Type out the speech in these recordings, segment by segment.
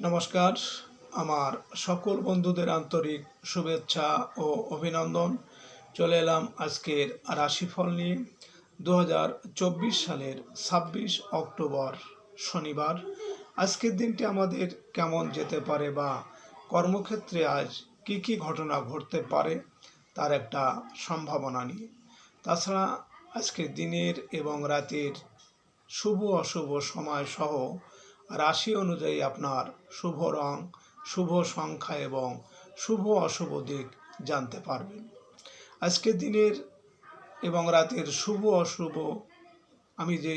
নমস্কার, আমার সকল বন্ধুদের আন্তরিক শুভেচ্ছা ও অভিনন্দন। চলে এলাম আজকের রাশিফল নিয়ে। 2024 সালের 26 অক্টোবর শনিবার। আজকের দিনটি আমাদের কেমন যেতে পারে বা কর্মক্ষেত্রে আজ কি কি ঘটনা ঘটতে পারে তার একটা সম্ভাবনা নিয়ে। তাছাড়া আজকের দিনের এবং রাতের শুভ অশুভ সময় সহ রাশি অনুযায়ী আপনার শুভ রং, শুভ সংখ্যা এবং শুভ অশুভ দিক জানতে পারবেন। আজকের দিনের এবং রাতের শুভ অশুভ আমি যে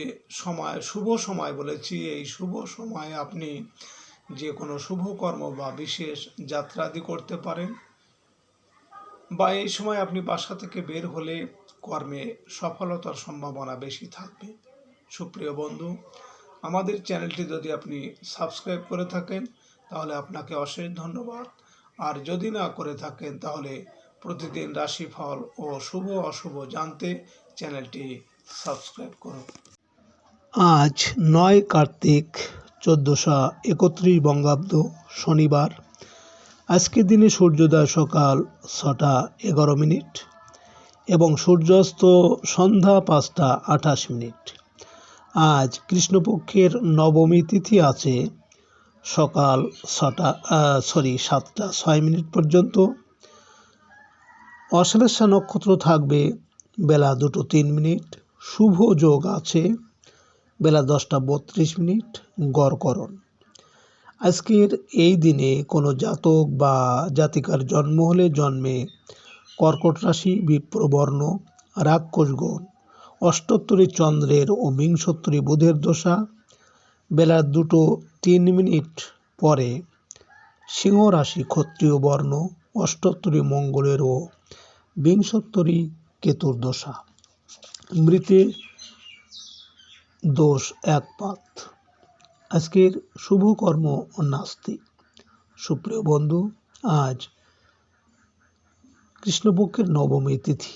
শুভ সময় বলেছি, এই শুভ সময়ে আপনি যে কোনো শুভ কর্ম বা বিশেষ যাত্রাদি করতে পারেন, বা এই সময় আপনি বাসা থেকে বের হলে কর্মে সফলতার সম্ভাবনা বেশি থাকবে। সুপ্রিয় বন্ধু, আমাদের চ্যানেলটি যদি আপনি সাবস্ক্রাইব করে থাকেন তাহলে আপনাকে অশেষ ধন্যবাদ। আর যদি না করে থাকেন তাহলে প্রতিদিন রাশিফল ও শুভ অশুভ জানতে চ্যানেলটি সাবস্ক্রাইব করুন। আজ 9 কার্তিক 1431 বঙ্গাব্দ শনিবার। আজকের দিনে সূর্যোদয় সকাল 6:11 এবং সূর্যাস্ত সন্ধ্যা 5:28। আজ কৃষ্ণপক্ষের নবমী তিথি আছে সকাল 7:06 পর্যন্ত। অশ্লেষা নক্ষত্র থাকবে বেলা 2:03। শুভ যোগ আছে বেলা 10:32। গড়করণ। আজকের এই দিনে কোনো জাতক বা জাতিকার জন্ম হলে জন্মে কর্কট রাশি, বিপ্রবর্ণ, রাক্ষসগণ, অষ্টোত্তরী চন্দ্রের ও বিংশোত্তরী বুধের দশা। বেলা 2:03 পরে সিংহ রাশি, ক্ষত্রিয় বর্ণ, অষ্টোত্তরী মঙ্গলের ও বিংশোত্তরী কেতুর দশা। মৃতে দোষ 1 পাত। আজকের শুভ কর্ম নাস্তিক। সুপ্রিয় বন্ধু, আজ কৃষ্ণপক্ষের নবমী তিথি।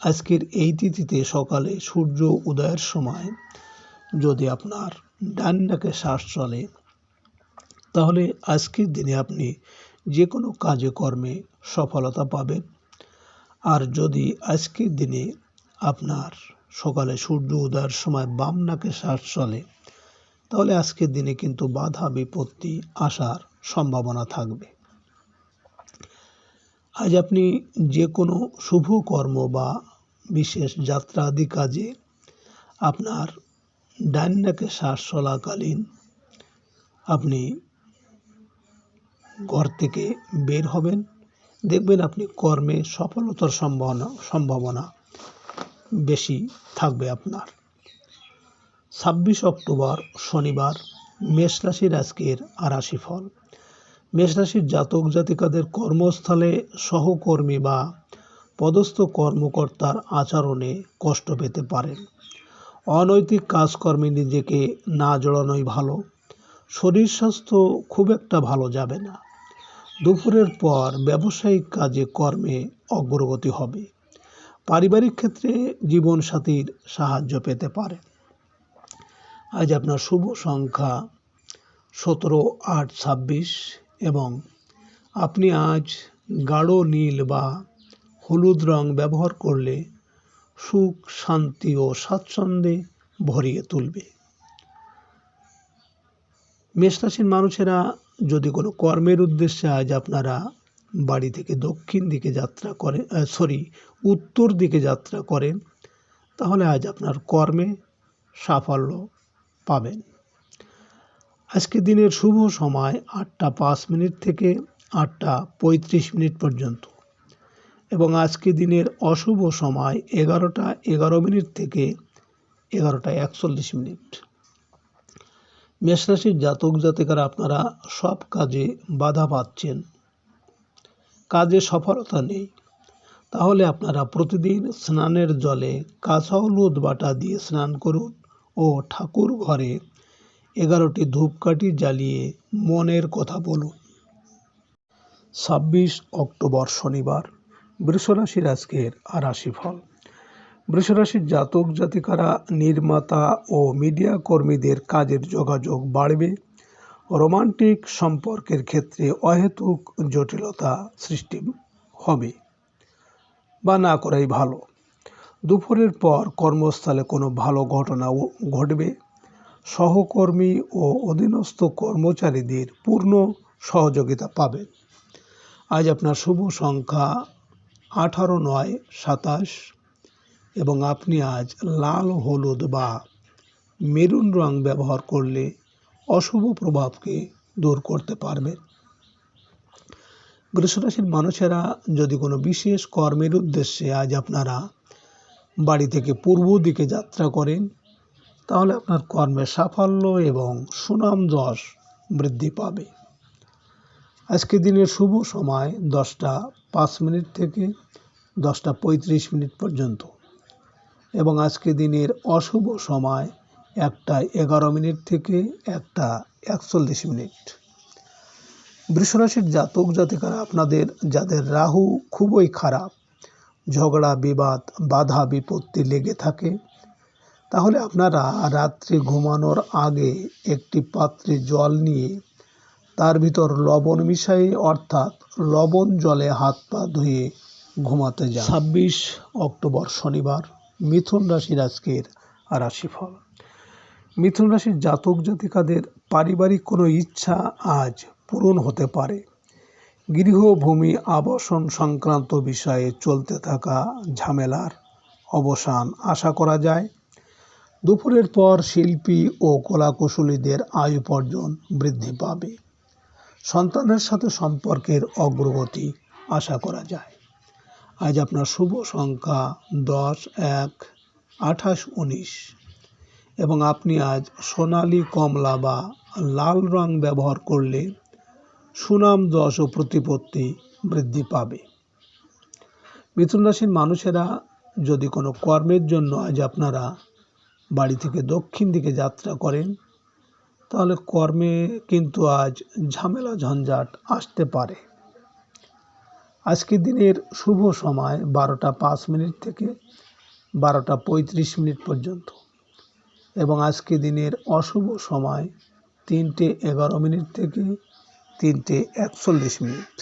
আজকের এই তিথিতে সকালে সূর্য উদয়ের সময় যদি আপনার ডান নাকে শ্বাস চলে তাহলে আজকের দিনে আপনি যে কোনো কাজে কর্মে সফলতা পাবেন। আর যদি আজকের দিনে আপনার সকালে সূর্য উদয়ের সময় বাম নাকে শ্বাস চলে তাহলে আজকের দিনে কিন্তু বাধা বিপত্তি আসার সম্ভাবনা থাকবে। আজ আপনি যে কোনো শুভ কর্ম বা বিশেষ যাত্রা আদি কাজে আপনার ডান নাকে শ্বাস চলাকালীন আপনি ঘর থেকে বের হবেন, দেখবেন আপনি কর্মে সফলতার সম্ভাবনা বেশি থাকবে আপনার। 26 অক্টোবর শনিবার। মেষ রাশির আজকের রাশিফল। মেষ রাশির জাতক জাতিকাদের কর্মস্থলে সহকর্মী বা পদস্থ কর্মকর্তার আচরণে কষ্ট পেতে পারেন। অনৈতিক কাজকর্মে নিজেকে না জড়ানোই ভালো। শরীর স্বাস্থ্য খুব একটা ভালো যাবে না। দুপুরের পর ব্যবসায়িক কাজে কর্মে অগ্রগতি হবে। পারিবারিক ক্ষেত্রে জীবনসাথীর সাহায্য পেতে পারেন। আজ আপনার শুভ সংখ্যা 17, 8, 26 এবং আপনি আজ গাঢ় নীল বা হলুদ রং ব্যবহার করলে সুখ, শান্তি ও স্বাচ্ছন্দ্যে ভরিয়ে তুলবে। মেষ রাশির মানুষেরা যদি কোনো কর্মের উদ্দেশ্যে আজ আপনারা বাড়ি থেকে দক্ষিণ দিকে যাত্রা করেন, উত্তর দিকে যাত্রা করেন, তাহলে আজ আপনার কর্মে সাফল্য পাবেন। আজকে দিনের শুভ সময় 8:05 থেকে 8:35 পর্যন্ত এবং আজকে দিনের অশুভ সময় 11:11 থেকে 11:41। মেষ রাশির জাতক জাতিকারা আপনারা সব কাজে বাধা পাচ্ছেন, কাজে সফলতা নেই, তাহলে আপনারা প্রতিদিন স্নানের জলে কাঁচা হলুদ বাটা দিয়ে স্নান করুন ও ঠাকুর ঘরে 11টি ধূপকাঠি জ্বালিয়ে মনের কথা বলুন। 26 অক্টোবর শনিবার। বৃষ রাশির আজকের রাশিফল। বৃষ রাশির জাতক জাতিকারা নির্মাতা ও মিডিয়া কর্মীদের কাজের যোগাযোগ বাড়বে। রোমান্টিক সম্পর্কের ক্ষেত্রে অহেতুক জটিলতা সৃষ্টি হবে বা না করাই ভালো। দুপুরের পর কর্মস্থলে কোনো ভালো ঘটনা ঘটবে। সহকর্মী ও অধীনস্থ কর্মচারীদের পূর্ণ সহযোগিতা পাবেন। আজ আপনার শুভ সংখ্যা 18, 9, 27 এবং আপনি আজ লাল, হলুদ বা মেরুন রং ব্যবহার করলে অশুভ প্রভাবকে দূর করতে পারবেন। বৃষ রাশির মানুষেরা যদি কোনো বিশেষ কর্মের উদ্দেশ্যে আজ আপনারা বাড়ি থেকে পূর্ব দিকে যাত্রা করেন, তাহলে আপনার কর্মের সাফল্য এবং সুনাম যশ বৃদ্ধি পাবে। আজকে দিনের শুভ সময় 10টা 5 মিনিট থেকে 10টা 35 মিনিট পর্যন্ত এবং আজকে দিনের অশুভ সময় 1টা 11 মিনিট থেকে 1টা 41 মিনিট। বৃষ রাশির জাতক জাতিকারা আপনাদের যাদের রাহু খুবই খারাপ, ঝগড়া বিবাদ বাধা বিপত্তি লেগে থাকে, তাহলে আপনারা রাত্রে ঘুমানোর আগে একটি পাত্রে জল নিয়ে তার ভিতর লবণ মিশিয়ে অর্থাৎ লবণ জলে হাত পা ধুয়ে ঘুমাতে যান। 26 অক্টোবর শনিবার মিথুন রাশির আজকের রাশিফল। মিথুন রাশির জাতক জাতিকাদের পারিবারিক কোনো ইচ্ছা আজ পূরণ হতে পারে। গৃহভূমি আবাসন সংক্রান্ত বিষয়ে চলতে থাকা ঝামেলার অবসান আশা করা যায়। দুপুরের পর শিল্পী ও কলাকুশলীদের আয় উপার্জন বৃদ্ধি পাবে। সন্তানের সাথে সম্পর্কের অগ্রগতি আশা করা যায়। আজ আপনার শুভ সংখ্যা 10, 1, 28, 19 এবং আপনি আজ সোনালী, কমলা বা লাল রং ব্যবহার করলে সুনাম যশ ও প্রতিপত্তি বৃদ্ধি পাবে। মিথুন রাশির মানুষেরা যদি কোনো কর্মের জন্য আজ আপনারা বাড়ি থেকে দক্ষিণ দিকে যাত্রা করেন, তাহলে কর্মে কিন্তু আজ ঝামেলা ঝঞ্ঝাট আসতে পারে। আজকের দিনের শুভ সময় 12টা 5 মিনিট থেকে 12টা 35 মিনিট পর্যন্ত এবং আজকে দিনের অশুভ সময় 3টে 11 মিনিট থেকে 3টে 41 মিনিট।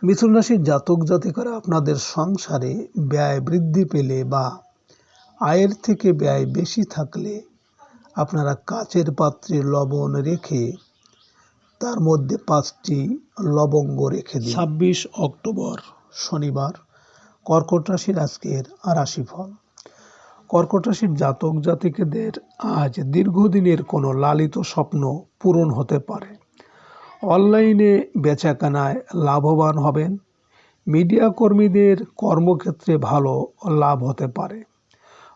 মিথুন রাশির জাতক জাতিকারা আপনাদের সংসারে ব্যয় বৃদ্ধি পেলে বা আয়ের থেকে ব্যয় বেশি থাকলে আপনারা কাচের পাত্রে লবণ রেখে তার মধ্যে 5টি লবঙ্গ রেখে দিন। 26 অক্টোবর শনিবার কর্কট রাশির আজকের রাশিফল। কর্কট রাশির জাতক জাতিকাদের আজ দীর্ঘদিনের কোনো লালিত স্বপ্ন পূরণ হতে পারে। অনলাইনে বেচাকেনায় লাভবান হবেন। মিডিয়া কর্মীদের কর্মক্ষেত্রে ভালো লাভ হতে পারে।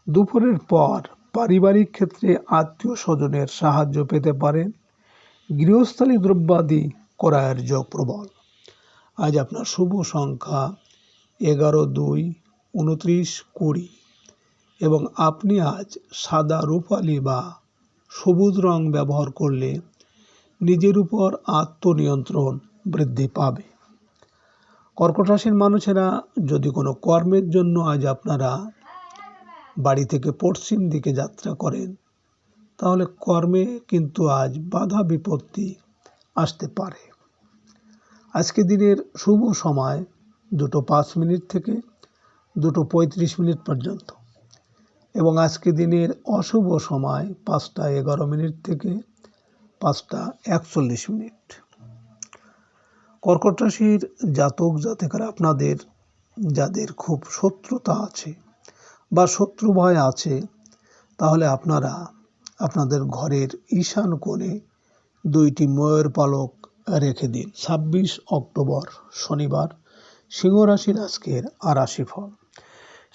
দুপুরের পর পারিবারিক ক্ষেত্রে আত্মীয় স্বজনের সাহায্য পেতে পারেন। গৃহস্থালী দ্রব্যাদি ক্রয়ের যোগ প্রবল। আজ আপনার শুভ সংখ্যা 11, 2, 29, 20 এবং আপনি আজ সাদা, রূপালী বা সবুজ রং ব্যবহার করলে নিজের উপর আত্মনিয়ন্ত্রণ বৃদ্ধি পাবে। কর্কট রাশির মানুষেরা যদি কোনো কর্মের জন্য আজ আপনারা বাড়ি থেকে পশ্চিম দিকে যাত্রা করেন, তাহলে কর্মে কিন্তু আজ বাধা বিপত্তি আসতে পারে। আজকে দিনের শুভ সময় 2টো 5 মিনিট থেকে 2টো 35 মিনিট পর্যন্ত এবং আজকে দিনের অশুভ সময় 5টা 11 মিনিট থেকে 5টা 41 মিনিট। কর্কট রাশির জাতক জাতিকারা আপনাদের যাদের খুব শত্রুতা আছে বা শত্রু ভয় আছে, তাহলে আপনারা আপনাদের ঘরের ঈশান কোণে 2টি ময়ূর পালক রেখে দিন। 26 অক্টোবর শনিবার সিংহ রাশির আজকের রাশিফল।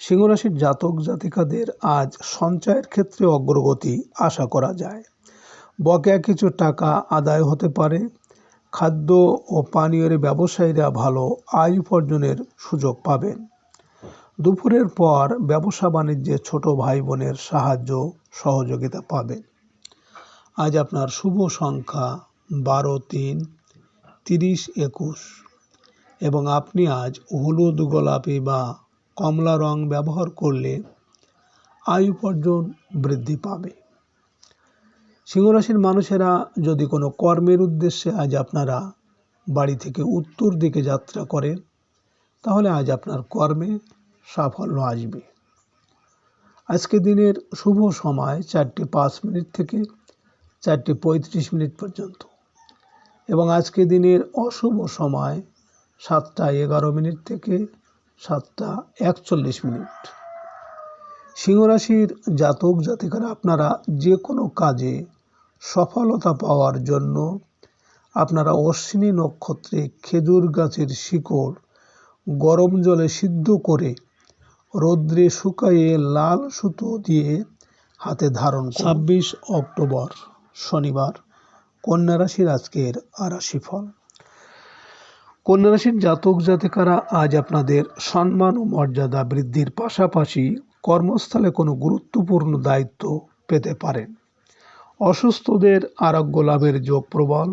সিংহ রাশির জাতক জাতিকাদের আজ সঞ্চয়ের ক্ষেত্রে অগ্রগতি আশা করা যায়। বকেয়া কিছু টাকা আদায় হতে পারে। খাদ্য ও পানীয়ের ব্যবসায়ীরা ভালো আয় উপার্জনের সুযোগ পাবেন। দুপুরের পর ব্যবসা বাণিজ্যে ছোট ভাই বোনের সাহায্য সহযোগিতা পাবেন। আজ আপনার শুভ সংখ্যা 12, 3, 30, 21 এবং আপনি আজ হলুদ, গোলাপি বা কমলা রং ব্যবহার করলে আয় উপার্জন বৃদ্ধি পাবে। সিংহরাশির মানুষেরা যদি কোনো কর্মের উদ্দেশ্যে আজ আপনারা বাড়ি থেকে উত্তর দিকে যাত্রা করেন, তাহলে আজ আপনার কর্মে সাফল্য আসবে। আজকে দিনের শুভ সময় 4:05 থেকে 4:35 পর্যন্ত, এবং আজকে দিনের অশুভ সময় 7:11 থেকে 7:41। সিংহরাশির জাতক জাতিকারা আপনারা যে কোনো কাজে সফলতা পাওয়ার জন্য আপনারা অশ্বিনী নক্ষত্রে খেজুর গাছের শিকড় গরম জলে সিদ্ধ করে রৌদ্রে শুকাইয়ে লাল সুতো দিয়ে হাতে ধারণ করুন। 26 অক্টোবর শনিবার, কন্যা রাশির আজকের রাশিফল। কন্যা রাশির জাতক জাতিকারা আজ আপনাদের সম্মান ও মর্যাদা বৃদ্ধির পাশাপাশি কর্মস্থলে কোনো গুরুত্বপূর্ণ দায়িত্ব পেতে পারেন। অসুস্থদের আরোগ্য লাভের যোগ প্রবল।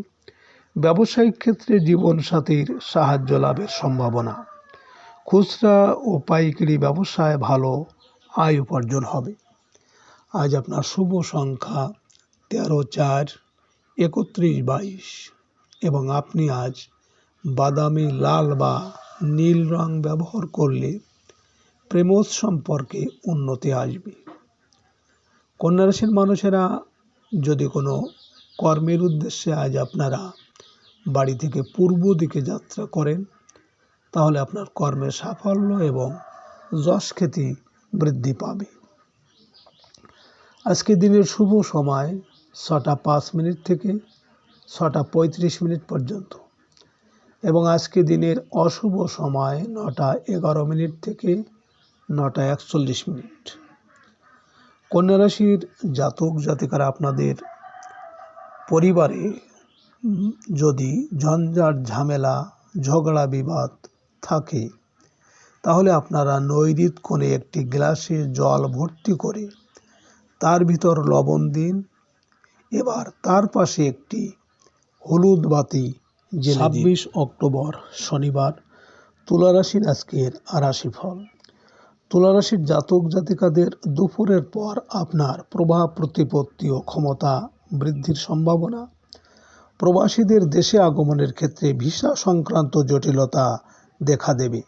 ব্যবসায়িক ক্ষেত্রে জীবনসাথীর সাহায্য লাভের সম্ভাবনা। খুচরা ও পাইকারি ব্যবসায় ভালো আয় উপার্জন হবে। আজ আপনার শুভ সংখ্যা 13, 4, 31, 22, এবং আপনি আজ বাদামি, লাল বা নীল রং ব্যবহার করলে প্রেমজ সম্পর্কে উন্নতি আসবে। কন্যা রাশির মানুষেরা যদি কোনো কর্মের উদ্দেশ্যে আজ আপনারা বাড়ি থেকে পূর্ব দিকে যাত্রা করেন, তাহলে আপনার কর্মের সাফল্য এবং যশ খ্যাতি বৃদ্ধি পাবে। আজকে দিনের শুভ সময় 6:05 থেকে 6:35 পর্যন্ত, এবং আজকে দিনের অশুভ সময় 9:11 থেকে 9:41। কন্যা রাশির জাতক জাতিকারা আপনাদের পরিবারে যদি ঝঞ্ঝাট, ঝামেলা, ঝগড়া বিবাদ থাকে, তাহলে আপনারা নৈরিত কোণে একটি গ্লাসে জল ভর্তি করে তার ভিতর লবণ দিন। এবার তার পাশে একটি হলুদ বাতি জ্বেলে দিন। 26 অক্টোবর শনিবার, তুলা রাশির আজকের রাশিফল। তুলা রাশির জাতক জাতিকাদের দুপুরের পর আপনার প্রভাব প্রতিপত্তি ও ক্ষমতা বৃদ্ধির সম্ভাবনা। প্রবাসীদের দেশে আগমনের ক্ষেত্রে ভিসা সংক্রান্ত জটিলতা দেখা দেবে।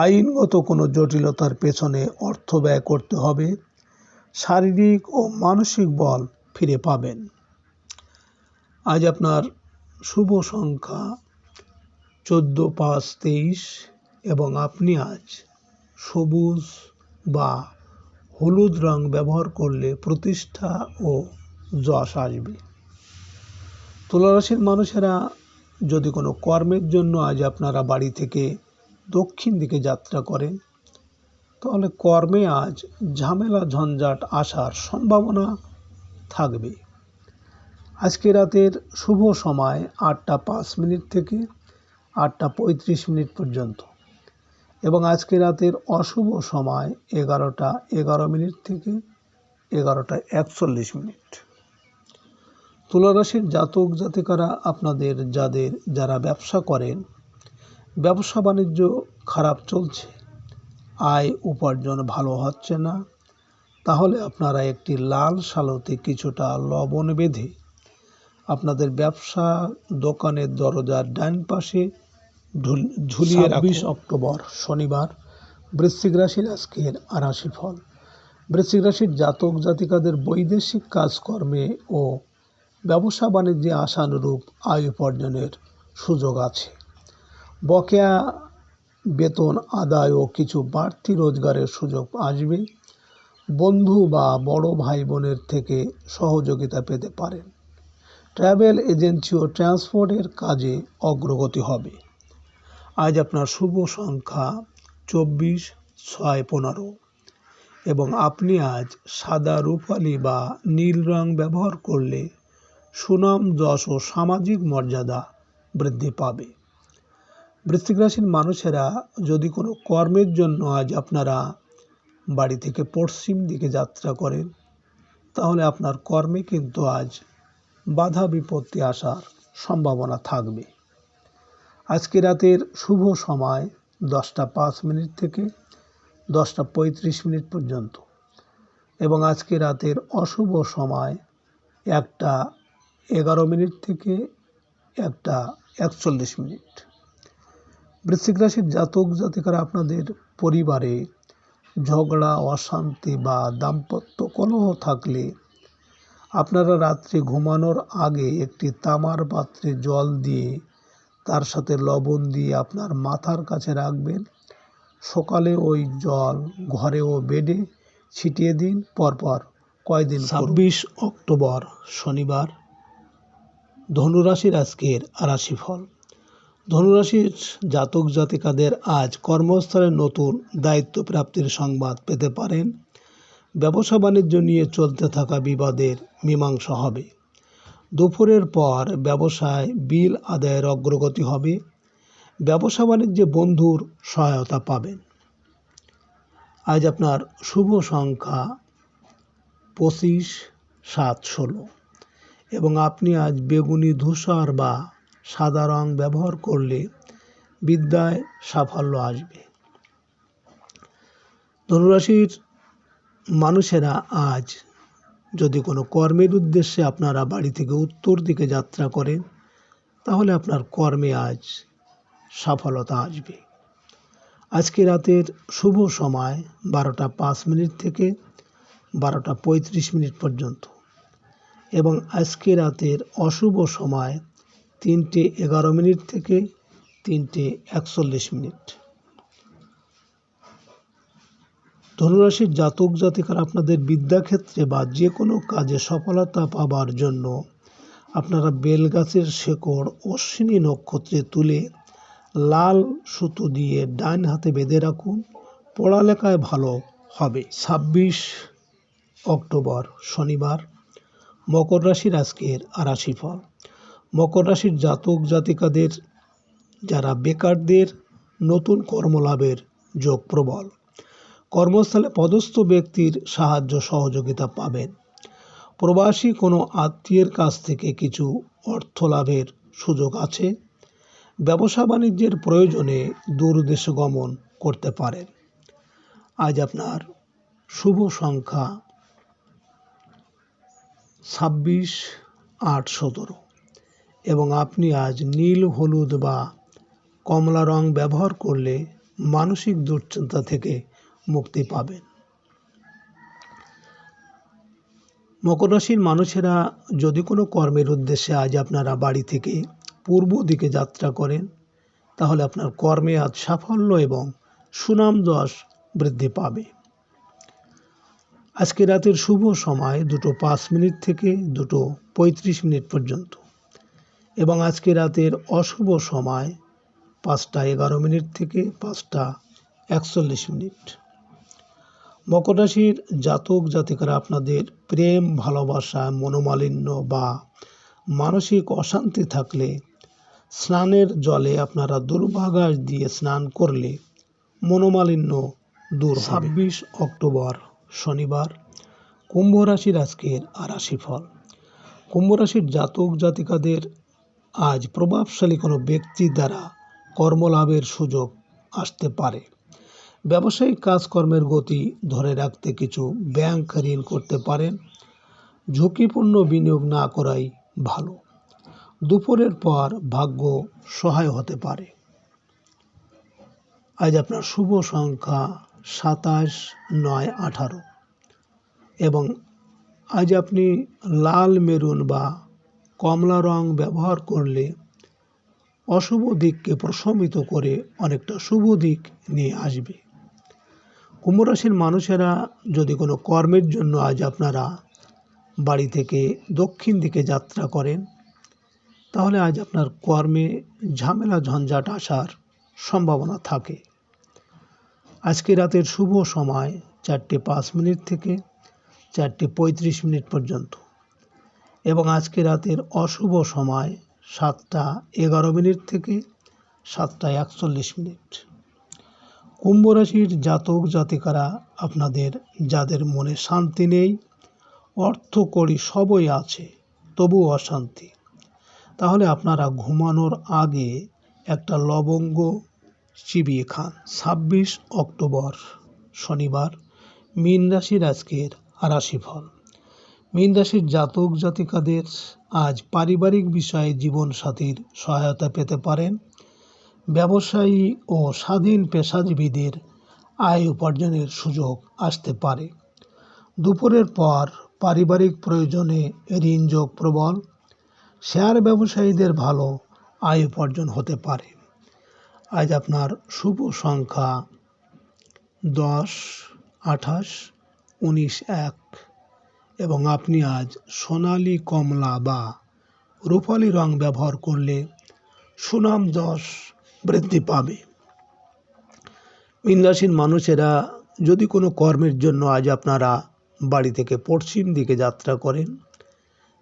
আইনগত কোনো জটিলতার পেছনে অর্থ ব্যয় করতে হবে। শারীরিক ও মানসিক বল ফিরে পাবেন। আজ আপনার শুভ সংখ্যা 14, 5, 23, এবং আপনি আজ সবুজ বা হলুদ রং ব্যবহার করলে প্রতিষ্ঠা ও যশ আসবে। তুলা রাশির মানুষেরা যদি কোনো কর্মের জন্য আজ আপনারা বাড়ি থেকে দক্ষিণ দিকে যাত্রা করেন, তাহলে কর্মে আজ ঝামেলা ঝঞ্ঝাট আসার সম্ভাবনা থাকবে। আজকে রাতের শুভ সময় 8:05 থেকে 8:35 পর্যন্ত, এবং আজকে রাতের অশুভ সময় 11:11 থেকে 11:41। তুলা রাশির জাতক জাতিকারা আপনাদের যারা ব্যবসা করেন, ব্যবসা বাণিজ্য খারাপ চলছে, আয় উপার্জন ভালো হচ্ছে না, তাহলে আপনারা একটি লাল শালতে কিছুটা লবণ বেঁধে আপনাদের ব্যবসা দোকানের দরজার ডান পাশে ঝুলিয়ে রাখুন। 26 অক্টোবর শনিবার, বৃশ্চিক রাশির আজকের রাশিফল। বৃশ্চিক রাশির জাতক জাতিকাদের বৈদেশিক কাজকর্মে ও ব্যবসা বাণিজ্যে আশানুরূপ আয় উপার্জনের সুযোগ আছে। বকেয়া বেতন আদায় ও কিছু বাড়তি রোজগারের সুযোগ আসবে। বন্ধু বা বড় ভাই বোনের থেকে সহযোগিতা পেতে পারেন। ট্রাভেল এজেন্সি ও ট্রান্সপোর্টের কাজে অগ্রগতি হবে। আজ আপনার শুভ সংখ্যা 24, 6, 15, এবং আপনি আজ সাদা, রূপালি বা নীল রং ব্যবহার করলে সুনাম, যশ ও সামাজিক মর্যাদা বৃদ্ধি পাবে। বৃশ্চিক রাশির মানুষেরা যদি কোনো কর্মের জন্য আজ আপনারা বাড়ি থেকে পশ্চিম দিকে যাত্রা করেন, তাহলে আপনার কর্মে কিন্তু আজ বাধা বিপত্তি আসার সম্ভাবনা থাকবে। আজকে রাতের শুভ সময় 10:05 থেকে 10:35 পর্যন্ত, এবং আজকে রাতের অশুভ সময় একটা 11 মিনিট থেকে একটা 41 মিনিট। বৃশ্চিক রাশির জাতক জাতিকারা আপনাদের পরিবারে ঝগড়া, অশান্তি বা দাম্পত্য কলহ থাকলে আপনারা রাত্রে ঘুমানোর আগে একটি তামার পাত্রে জল দিয়ে তার সাথে লবণ দিয়ে আপনার মাথার কাছে রাখবেন। সকালে ওই জল ঘরে ও বেডে ছিটিয়ে দিন। পরপর কয়দিন 26 অক্টোবর শনিবার। ধনুরাশির আজকের রাশিফল। ধনুরাশির জাতক জাতিকাদের আজ কর্মস্থলে নতুন দায়িত্ব প্রাপ্তির সংবাদ পেতে পারেন। ব্যবসা বাণিজ্য নিয়ে চলতে থাকা বিবাদের মীমাংসা হবে। দুপুরের পর ব্যবসায় বিল আদায়ের অগ্রগতি হবে। ব্যবসা বাণিজ্যে বন্ধুর সহায়তা পাবেন। আজ আপনার শুভ সংখ্যা 25, 7, 16 এবং আপনি আজ বেগুনি, ধূসর বা সাদা রং ব্যবহার করলে বিদ্যায় সাফল্য আসবে। ধনুরাশির মানুষেরা আজ যদি কোনো কর্মের উদ্দেশ্যে আপনারা বাড়ি থেকে উত্তর দিকে যাত্রা করেন, তাহলে আপনার কর্মে আজ সফলতা আসবে। আজকে রাতের শুভ সময় 12টা 5 মিনিট থেকে 12টা 35 মিনিট পর্যন্ত এবং আজকে রাতের অশুভ সময় 3টে 11 মিনিট থেকে 3টে 41 মিনিট। ধনুরাশির জাতক জাতিকারা আপনাদের বিদ্যাক্ষেত্রে বা যে কোনো কাজে সফলতা পাবার জন্য আপনারা বেলগাছের শেকড় অশ্বিনী নক্ষত্রে তুলে লাল সুতো দিয়ে ডান হাতে বেঁধে রাখুন। পড়ালেখায় ভালো হবে। 26 অক্টোবর শনিবার। মকর রাশির আজকের রাশিফল। মকর রাশির জাতক জাতিকাদের যারা বেকারদের নতুন কর্মলাভের যোগ প্রবল। কর্মস্থলে পদস্থ ব্যক্তির সাহায্য সহযোগিতা পাবেন। প্রবাসী কোনো আত্মীয়ের কাছ থেকে কিছু অর্থ লাভের সুযোগ আছে। ব্যবসা বাণিজ্যের প্রয়োজনে দূর দেশে গমন করতে পারেন। আজ আপনার শুভ সংখ্যা 26, 8, 17 এবং আপনি আজ নীল, হলুদ বা কমলা রং ব্যবহার করলে মানসিক দুশ্চিন্তা থেকে মুক্তি পাবেন। মকর রাশির মানুষেরা যদি কোনো কর্মের উদ্দেশ্যে আজ আপনারা বাড়ি থেকে পূর্ব দিকে যাত্রা করেন, তাহলে আপনার কর্মে আজ সাফল্য এবং সুনাম যশ বৃদ্ধি পাবে। আজকে রাতের শুভ সময় 2টো 5 মিনিট থেকে 2টো 35 মিনিট পর্যন্ত এবং আজকে রাতের অশুভ সময় 5টা 11 মিনিট থেকে 5টা 41 মিনিট। মকর রাশির জাতক জাতিকারা আপনাদের প্রেম, ভালোবাসা, মনোমালিন্য বা মানসিক অশান্তি থাকলে স্নানের জলে আপনারা দুর্বাঘাস দিয়ে স্নান করলে মনোমালিন্য দূর হবে। 26 অক্টোবর শনিবার। কুম্ভ রাশির আজকের রাশিফল। কুম্ভ রাশির জাতক জাতিকাদের আজ প্রভাবশালী কোনো ব্যক্তি দ্বারা কর্মলাভের সুযোগ আসতে পারে। ব্যবসায়িক কাজকর্মের গতি ধরে রাখতে কিছু ব্যাংক ঋণ করতে পারেন। ঝুঁকিপূর্ণ বিনিয়োগ না করাই ভালো। দুপুরের পর ভাগ্য সহায় হতে পারে। আজ আপনার শুভ সংখ্যা 27, 9, 18 এবং আজ আপনি লাল, মেরুন বা কমলা রং ব্যবহার করলে অশুভ দিককে প্রশমিত করে অনেকটা শুভ দিক নিয়ে আসবে। কুম্ভ রাশির মানুষেরা যদি কোনো কর্মের জন্য আজ আপনারা বাড়ি থেকে দক্ষিণ দিকে যাত্রা করেন, তাহলে আজ আপনার কর্মে ঝামেলা ঝঞ্ঝাট আসার সম্ভাবনা থাকে। আজকে রাতের শুভ সময় 4টে 5 মিনিট থেকে 4টে 35 মিনিট পর্যন্ত এবং আজকে রাতের অশুভ সময় 7টা 11 মিনিট থেকে 7টা 41 মিনিট। কুম্ভ রাশির জাতক জাতিকারা আপনাদের যাদের মনে শান্তি নেই, অর্থ কড়ি সবই আছে তবুও অশান্তি, তাহলে আপনারা ঘুমানোর আগে একটা লবঙ্গ চিবিয়ে খান। 26 অক্টোবর শনিবার। মীন রাশির আজকের রাশিফল। মীন রাশির জাতক জাতিকাদের আজ পারিবারিক বিষয়ে জীবনসাথীর সহায়তা পেতে পারেন। ব্যবসায়ী ও স্বাধীন পেশাজীবীদের আয় উপার্জনের সুযোগ আসতে পারে। দুপুরের পর পারিবারিক প্রয়োজনে ঋণ যোগ প্রবল। শেয়ার ব্যবসায়ীদের ভালো আয় উপার্জন হতে পারে। আজ আপনার শুভ সংখ্যা 10, 28, 19, 1 এবং আপনি আজ সোনালী, কমলা বা রূপালী রং ব্যবহার করলে সুনাম যশ বৃদ্ধি পাবে। মীন রাশির মানুষেরা যদি কোনো কর্মের জন্য আজ আপনারা বাড়ি থেকে পশ্চিম দিকে যাত্রা করেন,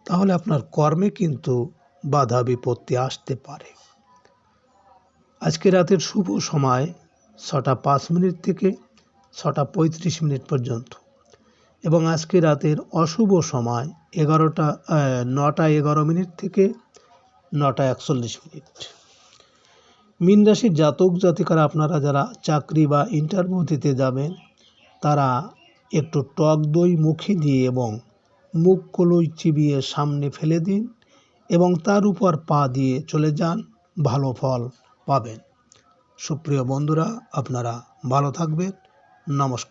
তাহলে আপনার কর্মে কিন্তু বাধা বিপত্তি আসতে পারে। আজকে রাতের শুভ সময় 6টা 5 মিনিট থেকে 6টা 35 মিনিট পর্যন্ত এবং আজকে রাতের অশুভ সময় 9টা 11 মিনিট থেকে 9টা 41 মিনিট। মীন রাশির জাতক জাতিকারা আপনারা যারা চাকরি বা ইন্টারভিউ দিতে যাবেন, তারা একটু টক দই মুখে দিয়ে এবং মুখ কলই চিবিয়ে সামনে ফেলে দিন এবং তার উপর পা দিয়ে চলে যান, ভালো ফল পাবেন। সুপ্রিয় বন্ধুরা, আপনারা ভালো থাকবেন। নমস্কার।